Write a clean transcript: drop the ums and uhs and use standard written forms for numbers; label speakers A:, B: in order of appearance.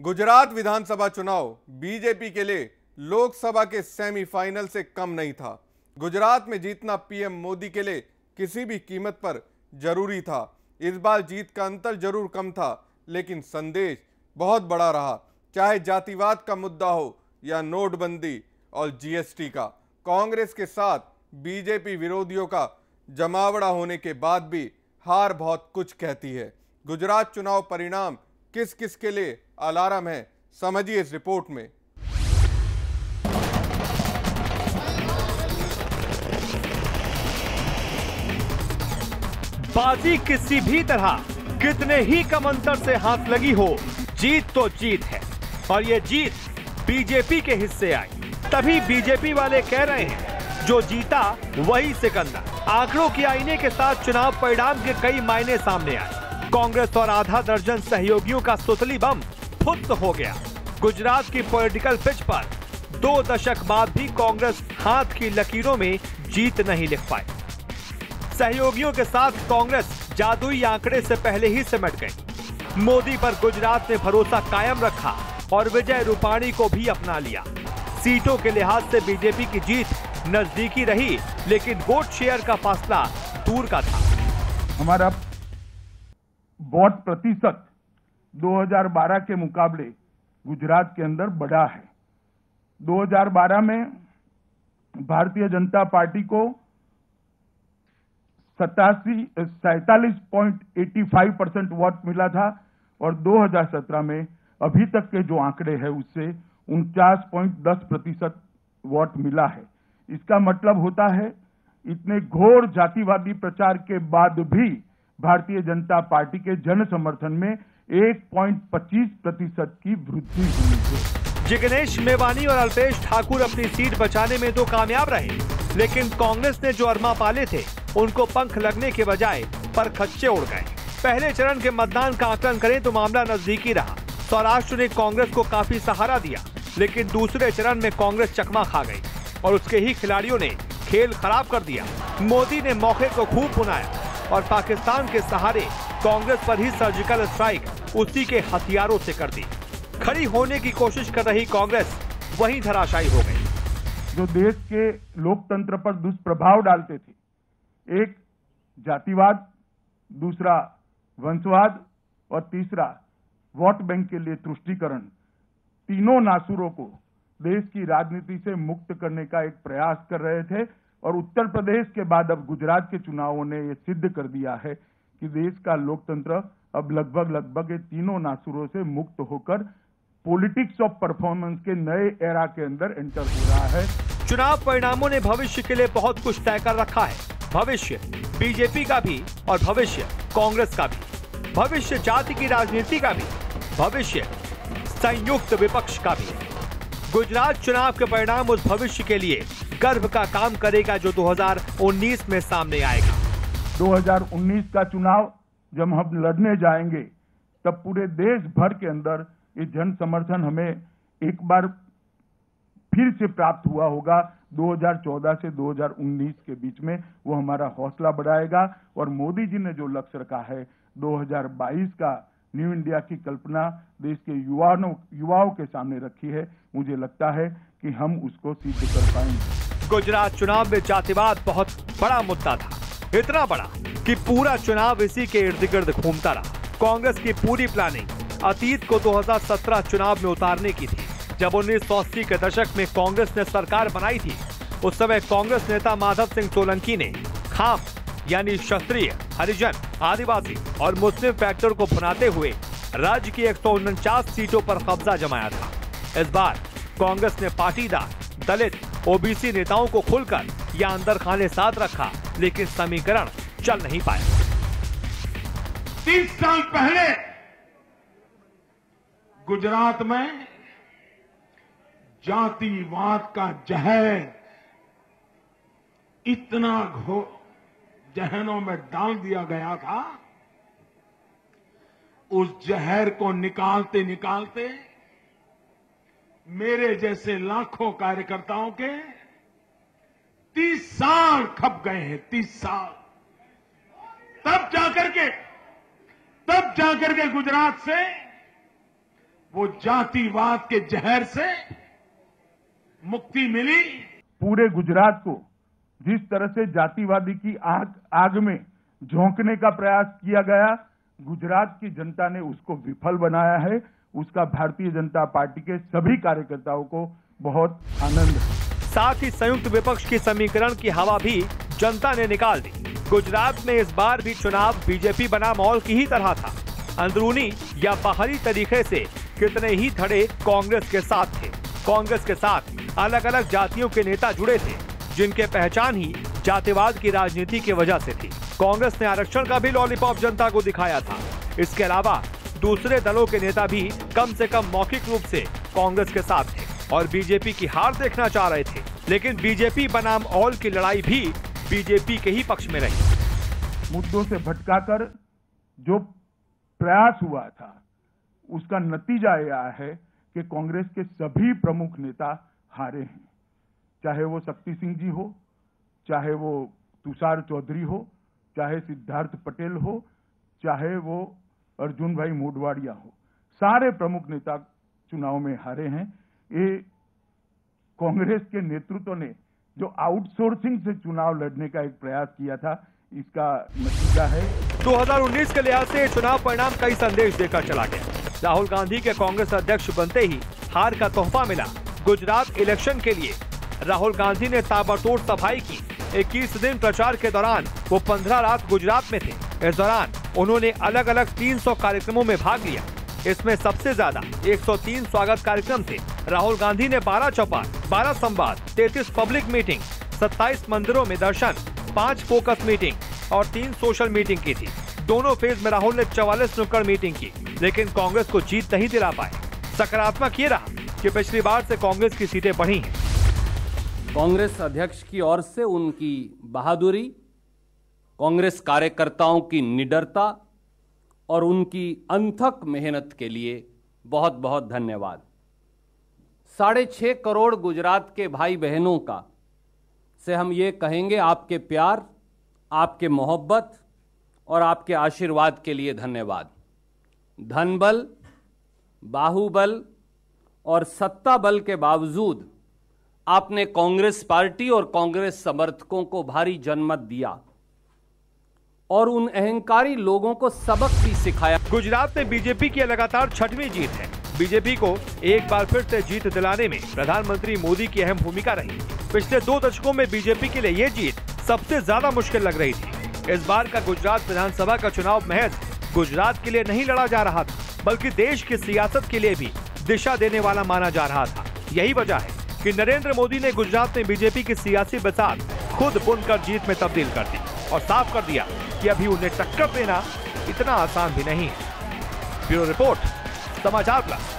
A: गुजरात विधानसभा चुनाव बीजेपी के लिए लोकसभा के सेमीफाइनल से कम नहीं था। गुजरात में जीतना पीएम मोदी के लिए किसी भी कीमत पर जरूरी था। इस बार जीत का अंतर जरूर कम था, लेकिन संदेश बहुत बड़ा रहा। चाहे जातिवाद का मुद्दा हो या नोटबंदी और जीएसटी का। कांग्रेस के साथ बीजेपी विरोधियों का जमावड़ा होने के बाद भी हार बहुत कुछ कहती है। गुजरात चुनाव परिणाम किस किस के लिए अलार्म है, समझिए इस रिपोर्ट में।
B: बाजी किसी भी तरह कितने ही कम अंतर से हाथ लगी हो, जीत तो जीत है और ये जीत बीजेपी के हिस्से आई। तभी बीजेपी वाले कह रहे हैं जो जीता वही सिकंदर। आंकड़ों के आईने के साथ चुनाव परिणाम के कई मायने सामने आए। कांग्रेस और आधा दर्जन सहयोगियों का सुतली बम फुत्त हो गया। गुजरात की पॉलिटिकल पिच पर 2 दशक बाद भी कांग्रेस हाथ की लकीरों में जीत नहीं लिख पाई। सहयोगियों के साथ कांग्रेस जादुई आंकड़े से पहले ही सिमट गई। मोदी पर गुजरात ने भरोसा कायम रखा और विजय रूपाणी को भी अपना लिया। सीटों के लिहाज से बीजेपी की जीत नजदीकी रही, लेकिन वोट शेयर का फासला दूर का था।
C: हमारा वोट प्रतिशत 2012 के मुकाबले गुजरात के अंदर बढ़ा है। 2012 में भारतीय जनता पार्टी को 47.85% वोट मिला था और 2017 में अभी तक के जो आंकड़े हैं उससे 49.10% वोट मिला है। इसका मतलब होता है इतने घोर जातिवादी प्रचार के बाद भी भारतीय जनता पार्टी के जन समर्थन में 1.25% की वृद्धि हुई है।
B: जिग्नेश मेवानी और अल्पेश ठाकुर अपनी सीट बचाने में तो कामयाब रहे, लेकिन कांग्रेस ने जो अरमा पाले थे उनको पंख लगने के बजाय पर खच्चे उड़ गए। पहले चरण के मतदान का आकलन करें तो मामला नजदीकी रहा। सौराष्ट्र ने कांग्रेस को काफी सहारा दिया, लेकिन दूसरे चरण में कांग्रेस चकमा खा गई और उसके ही खिलाड़ियों ने खेल खराब कर दिया। मोदी ने मौके को खूब भुनाया और पाकिस्तान के सहारे कांग्रेस पर ही सर्जिकल स्ट्राइक उसी के हथियारों से कर दी। खड़ी होने की कोशिश कर रही कांग्रेस वहीं धराशायी हो गई।
C: जो देश के लोकतंत्र पर दुष्प्रभाव डालते थे, एक जातिवाद, दूसरा वंशवाद और तीसरा वोट बैंक के लिए तुष्टीकरण, तीनों नासुरों को देश की राजनीति से मुक्त करने का एक प्रयास कर रहे थे। और उत्तर प्रदेश के बाद अब गुजरात के चुनावों ने यह सिद्ध कर दिया है कि देश का लोकतंत्र अब लगभग ये तीनों नासुरों से मुक्त होकर पॉलिटिक्स ऑफ परफॉर्मेंस के नए एरा के अंदर एंटर हो रहा है।
B: चुनाव परिणामों ने भविष्य के लिए बहुत कुछ तय कर रखा है। भविष्य बीजेपी का भी और भविष्य कांग्रेस का भी, भविष्य जाति की राजनीति का भी, भविष्य संयुक्त विपक्ष का भी। गुजरात चुनाव के परिणाम उस भविष्य के लिए गर्व का काम करेगा जो 2019 में सामने आएगा।
C: 2019 का चुनाव जब हम लड़ने जाएंगे तब पूरे देश भर के अंदर ये जन समर्थन हमें एक बार फिर से प्राप्त हुआ होगा। 2014 से 2019 के बीच में वो हमारा हौसला बढ़ाएगा और मोदी जी ने जो लक्ष्य रखा है 2022 का न्यू इंडिया की कल्पना देश के युवाओं के सामने रखी है। मुझे लगता है कि हम उसको सिद्ध कर पाएंगे।
B: गुजरात चुनाव में जातिवाद बहुत बड़ा मुद्दा था, इतना बड़ा कि पूरा चुनाव इसी के इर्द गिर्द घूमता रहा। कांग्रेस की पूरी प्लानिंग अतीत को 2017 चुनाव में उतारने की थी। जब 1980 के दशक में कांग्रेस ने सरकार बनाई थी, उस समय कांग्रेस नेता माधव सिंह सोलंकी ने खाम यानी क्षत्रिय, हरिजन, आदिवासी और मुस्लिम फैक्टर को भुनाते हुए राज्य की 149 सीटों पर कब्जा जमाया था। इस बार कांग्रेस ने पाटीदार, दलित, ओबीसी नेताओं को खुलकर या अंदर खाने साथ रखा, लेकिन समीकरण चल नहीं पाया।
D: 30 साल पहले गुजरात में जातिवाद का जहर इतना जहनों में डाल दिया गया था। उस जहर को निकालते निकालते मेरे जैसे लाखों कार्यकर्ताओं के 30 साल खप गए हैं। 30 साल तब जाकर के गुजरात से वो जातिवाद के जहर से मुक्ति मिली।
C: पूरे गुजरात को जिस तरह से जातिवादी की आग में झोंकने का प्रयास किया गया, गुजरात की जनता ने उसको विफल बनाया है। उसका भारतीय जनता पार्टी के सभी कार्यकर्ताओं को बहुत आनंद है।
B: साथ ही संयुक्त विपक्ष की समीकरण की हवा भी जनता ने निकाल दी। गुजरात में इस बार भी चुनाव बीजेपी बनाम ऑल की ही तरह था। अंदरूनी या बाहरी तरीके से कितने ही धड़े कांग्रेस के साथ थे। कांग्रेस के साथ अलग अलग जातियों के नेता जुड़े थे, जिनके पहचान ही जातिवाद की राजनीति की वजह से थी। कांग्रेस ने आरक्षण का भी लॉलीपॉप जनता को दिखाया था। इसके अलावा दूसरे दलों के नेता भी कम से कम मौखिक रूप से कांग्रेस के साथ थे और बीजेपी की हार देखना चाह रहे थे। लेकिन बीजेपी बनाम ऑल की लड़ाई भी बीजेपी के ही पक्ष में रही।
C: मुद्दों से भटकाकर जो प्रयास हुआ था, उसका नतीजा यह है कि कांग्रेस के सभी प्रमुख नेता हारे हैं। चाहे वो शक्ति सिंह जी हो, चाहे वो तुषार चौधरी हो, चाहे सिद्धार्थ पटेल हो, चाहे वो अर्जुन भाई मोढवाडिया हो, सारे प्रमुख नेता चुनाव में हारे हैं। ये कांग्रेस के नेतृत्व ने जो आउटसोर्सिंग से चुनाव लड़ने का एक प्रयास किया था, इसका नतीजा है।
B: 2019 के लिहाज से चुनाव परिणाम कई संदेश देकर चला गया। राहुल गांधी के कांग्रेस अध्यक्ष बनते ही हार का तोहफा मिला। गुजरात इलेक्शन के लिए राहुल गांधी ने ताबड़तोड़ सफाई की। 21 दिन प्रचार के दौरान वो 15 रात गुजरात में थे। इस दौरान उन्होंने अलग अलग 300 कार्यक्रमों में भाग लिया। इसमें सबसे ज्यादा 103 स्वागत कार्यक्रम थे। राहुल गांधी ने 12 चौपाल, 12 संवाद, 33 पब्लिक मीटिंग, 27 मंदिरों में दर्शन, 5 फोकस मीटिंग और 3 सोशल मीटिंग की थी। दोनों फेज में राहुल ने 44 नुक्कड़ मीटिंग की, लेकिन कांग्रेस को जीत नहीं दिला पाए। सकारात्मक ये रहा कि पिछली बार से कांग्रेस की सीटें बढ़ी हैं।
E: कांग्रेस अध्यक्ष की ओर से उनकी बहादुरी, कांग्रेस कार्यकर्ताओं की निडरता और उनकी अनथक मेहनत के लिए बहुत बहुत धन्यवाद। 6.5 करोड़ गुजरात के भाई बहनों का से हम ये कहेंगे, आपके प्यार, आपके मोहब्बत और आपके आशीर्वाद के लिए धन्यवाद। धनबल, बाहुबल और सत्ता बल के बावजूद आपने कांग्रेस पार्टी और कांग्रेस समर्थकों को भारी जनमत दिया और उन अहंकारी लोगों को सबक भी सिखाया।
B: गुजरात में बीजेपी की लगातार 6वीं जीत है। बीजेपी को एक बार फिर से जीत दिलाने में प्रधानमंत्री मोदी की अहम भूमिका रही। पिछले 2 दशकों में बीजेपी के लिए ये जीत सबसे ज्यादा मुश्किल लग रही थी। इस बार का गुजरात विधानसभा का चुनाव महज गुजरात के लिए नहीं लड़ा जा रहा था, बल्कि देश की सियासत के लिए भी दिशा देने वाला माना जा रहा था। यही वजह है कि नरेंद्र मोदी ने गुजरात में बीजेपी की सियासी बसात खुद बुनकर जीत में तब्दील कर दी और साफ कर दिया कि अभी उन्हें टक्कर देना इतना आसान भी नहीं है। ब्यूरो रिपोर्ट, समाचार प्लस।